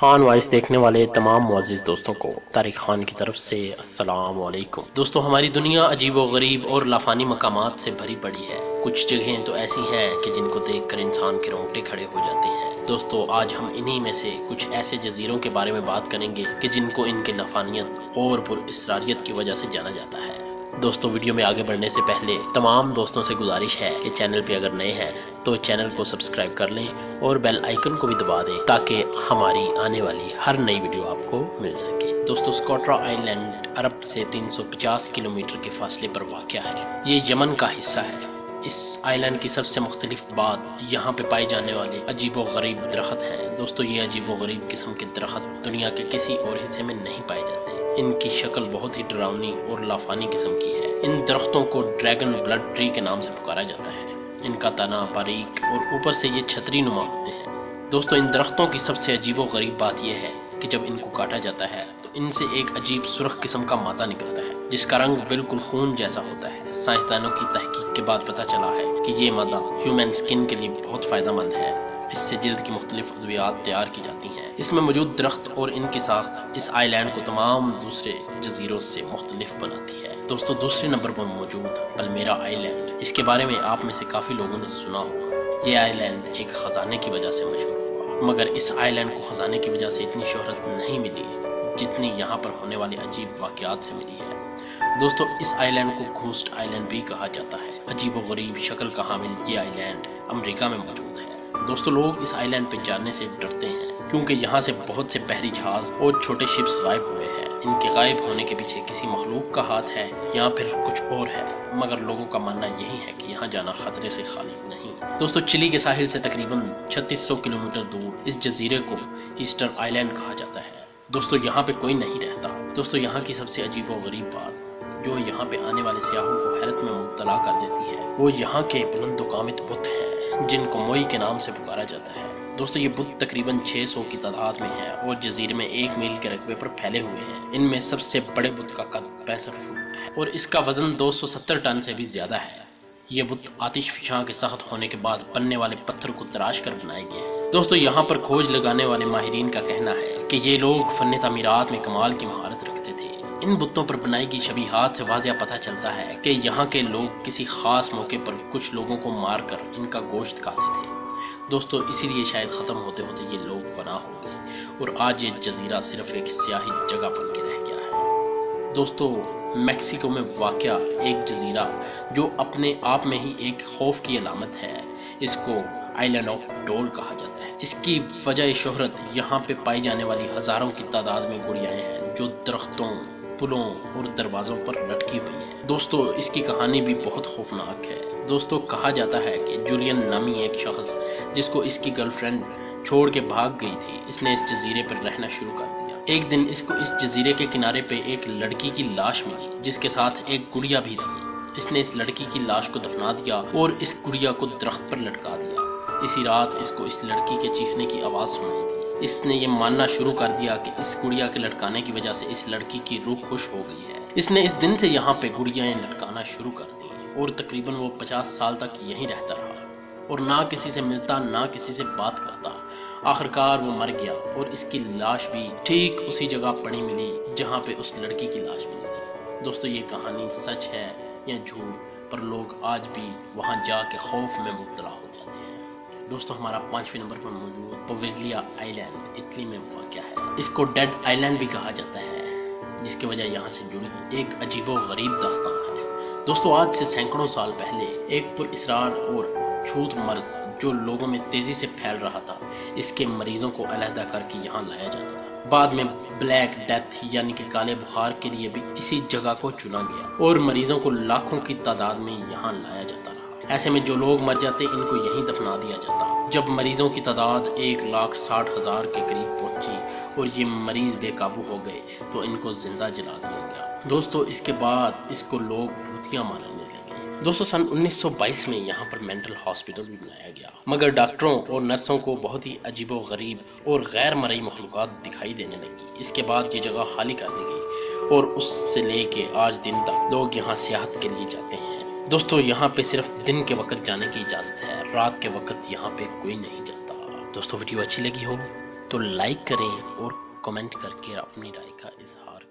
Khan voice دیکھنے والے تمام معزز دوستوں کو طارق خان کی طرف سے السلام علیکم۔ دوستو ہماری دنیا عجیب و غریب اور لافانی مقامات سے بھری پڑی ہے۔ کچھ جگہیں تو ایسی ہیں کہ جن کو دیکھ کر انسان کے رونگٹے کھڑے ہو جاتے ہیں۔ دوستو آج ہم انہی میں سے کچھ ایسے جزیروں کے بارے میں بات کریں گے کہ جن کو ان کے لافانیت اور پر اسراریت کی وجہ سے جانا جاتا ہے۔ دوستو ویڈیو میں آگے بڑھنے سے پہلے تمام دوستوں سے گزارش ہے کہ چینل پہ اگر نئے ہیں تو چینل کو سبسکرائب کر لیں اور بیل آئیکن کو بھی دبا دیں تاکہ ہماری آنے والی ہر نئی ویڈیو آپ کو مل سکے۔ دوستو سکوٹرا آئی لینڈ عرب سے 350 کلومیٹر کے فاصلے پر واقع ہے۔ یہ یمن کا حصہ ہے۔ اس آئی لینڈ کی سب سے مختلف بات یہاں پہ پائے جانے والے عجیب و غریب درخت ہیں۔ دوستو یہ عجیب و غریب قسم کے درخت دنیا کے کسی اور حصے میں نہیں پائے جاتے۔ ان کی شکل بہت ہی ڈراؤنی اور لافانی قسم کی ہے۔ ان درختوں کو ڈریگن بلڈ ٹری کے نام سے پکارا جاتا ہے۔ ان کا تنا باریک اور اوپر سے یہ چھتری نما ہوتے ہیں۔ دوستو ان درختوں کی سب سے عجیب و غریب بات یہ ہے کہ جب ان کو کاٹا جاتا ہے تو ان سے ایک عجیب سرخ قسم کا مادہ نکلتا ہے جس کا رنگ بالکل خون جیسا ہوتا ہے۔ سائنسدانوں کی تحقیق کے بعد پتہ چلا ہے کہ یہ مادہ ہیومن سکن کے لیے بہت فائدہ مند ہے۔ اس سے جلد کی مختلف ادویات تیار کی جاتی ہیں۔ اس میں موجود درخت اور ان کی ساخت اس آئی لینڈ کو تمام دوسرے جزیروں سے مختلف بناتی ہے۔ دوستو دوسرے نمبر پر موجود پلمیرا آئی لینڈ، اس کے بارے میں آپ میں سے کافی لوگوں نے سنا ہوگا۔ یہ آئی لینڈ ایک خزانے کی وجہ سے مشہور ہوا، مگر اس آئی لینڈ کو خزانے کی وجہ سے اتنی شہرت نہیں ملی جتنی یہاں پر ہونے والے عجیب واقعات سے ملی ہے۔ دوستو اس آئی لینڈ کو گھوسٹ آئی لینڈ بھی کہا جاتا ہے۔ عجیب و غریب شکل کا حامل یہ آئی لینڈ امریکہ میں موجود ہے۔ دوستو لوگ اس آئی لینڈ پہ جانے سے ڈرتے ہیں کیونکہ یہاں سے بہت سے بحری جہاز اور چھوٹے شپس غائب ہوئے ہیں۔ ان کے غائب ہونے کے پیچھے کسی مخلوق کا ہاتھ ہے یا پھر کچھ اور ہے، مگر لوگوں کا ماننا یہی ہے کہ یہاں جانا خطرے سے خالی نہیں۔ دوستو چلی کے ساحل سے تقریباً 3600 کلومیٹر دور اس جزیرے کو ایسٹر آئی لینڈ کہا جاتا ہے۔ دوستو یہاں پہ کوئی نہیں رہتا۔ دوستو یہاں کی سب سے عجیب و غریب بات جو یہاں پہ آنے والے سیاحوں کو حیرت میں مبتلا کر دیتی ہے وہ یہاں کے بلند و قامت بت ہیں جن کو موئی کے نام سے پکارا جاتا ہے۔ دوستو یہ بت تقریباً 600 کی تعداد میں ہے اور جزیرے میں 1 میل کے رقبے پر پھیلے ہوئے ہیں۔ ان میں سب سے بڑے بت کا قد 65 فٹ ہے اور اس کا وزن 270 ٹن سے بھی زیادہ ہے۔ یہ بت آتش فشاں کے سخت ہونے کے بعد بننے والے پتھر کو تراش کر بنائے گئے ہیں۔ دوستو یہاں پر کھوج لگانے والے ماہرین کا کہنا ہے کہ یہ لوگ فن تعمیرات میں کمال کی مہارت رکھتے تھے۔ ان بتوں پر بنائی گئی شبیہات سے واضح پتہ چلتا ہے کہ یہاں کے لوگ کسی خاص موقع پر کچھ لوگوں کو مار کر ان کا گوشت کھاتے تھے۔ دوستو اسی لیے شاید ختم ہوتے ہوتے یہ لوگ فنا ہو گئے اور آج یہ جزیرہ صرف ایک سیاحی جگہ بن کے رہ گیا ہے۔ دوستو میکسیکو میں واقع ایک جزیرہ جو اپنے آپ میں ہی ایک خوف کی علامت ہے، اس کو آئی لینڈ آف ڈول کہا جاتا ہے۔ اس کی وجہ شہرت یہاں پہ پائی جانے والی ہزاروں کی تعداد میں گڑیائیں ہیں جو درختوں، پلوں اور دروازوں پر لٹکی ہوئی ہیں۔ دوستو اس کی کہانی بھی بہت خوفناک ہے۔ دوستو کہا جاتا ہے کہ جولین نامی ایک شخص جس کو اس کی گرل فرینڈ چھوڑ کے بھاگ گئی تھی، اس نے اس جزیرے پر رہنا شروع کر دیا۔ ایک دن اس کو اس جزیرے کے کنارے پہ ایک لڑکی کی لاش ملی جس کے ساتھ ایک گڑیا بھی تھی۔ اس نے اس لڑکی کی لاش کو دفنا دیا اور اس گڑیا کو درخت پر لٹکا دیا۔ اسی رات اس کو اس لڑکی کے چیخنے کی آواز سنائی دی۔ اس نے یہ ماننا شروع کر دیا کہ اس گڑیا کے لٹکانے کی وجہ سے اس لڑکی کی روح خوش ہو گئی ہے۔ اس نے اس دن سے یہاں پہ گڑیاں لٹکانا شروع کر دی اور تقریباً وہ 50 سال تک یہیں رہتا رہا اور نہ کسی سے ملتا نہ کسی سے بات کرتا۔ آخرکار وہ مر گیا اور اس کی لاش بھی ٹھیک اسی جگہ پڑی ملی جہاں پہ اس لڑکی کی لاش ملی تھی۔ دوستو یہ کہانی سچ ہے یا جھوٹ، پر لوگ آج بھی وہاں جا کے خوف میں مبتلا ہو جاتے ہیں۔ دوستو ہمارا 5ویں نمبر پر موجود پویگلیا آئی لینڈ اٹلی میں واقع ہے۔ اس کو ڈیڈ آئی لینڈ بھی کہا جاتا ہے جس کی وجہ یہاں سے جڑی ایک عجیب و غریب داستان ہے۔ دوستو آج سے سینکڑوں سال پہلے ایک پر اسرار اور چھوت مرض جو لوگوں میں تیزی سے پھیل رہا تھا، اس کے مریضوں کو علیحدہ کر کے یہاں لایا جاتا تھا۔ بعد میں بلیک ڈیتھ یعنی کہ کالے بخار کے لیے بھی اسی جگہ کو چنا گیا اور مریضوں کو لاکھوں کی تعداد میں یہاں لایا جاتا رہا۔ ایسے میں جو لوگ مر جاتے ان کو یہیں دفنا دیا جاتا۔ جب مریضوں کی تعداد 1,60,000 کے قریب پہنچی اور یہ مریض بے قابو ہو گئے تو ان کو زندہ جلا دیا گیا۔ دوستو اس کے بعد اس کو لوگ بھوتیاں ماننے لگے۔ دوستو سن 1922 میں یہاں پر مینٹل ہاسپٹل بھی بنایا گیا، مگر ڈاکٹروں اور نرسوں کو بہت ہی عجیب و غریب اور غیر مرئی مخلوقات دکھائی دینے لگی۔ اس کے بعد یہ جگہ خالی کر دی گئی اور اس سے لے کے آج دن تک لوگ یہاں سیاحت کے لیے جاتے ہیں۔ دوستو یہاں پہ صرف دن کے وقت جانے کی اجازت ہے، رات کے وقت یہاں پہ کوئی نہیں جاتا۔ دوستو ویڈیو اچھی لگی ہو تو لائک کریں اور کمنٹ کر کے اپنی رائے کا اظہار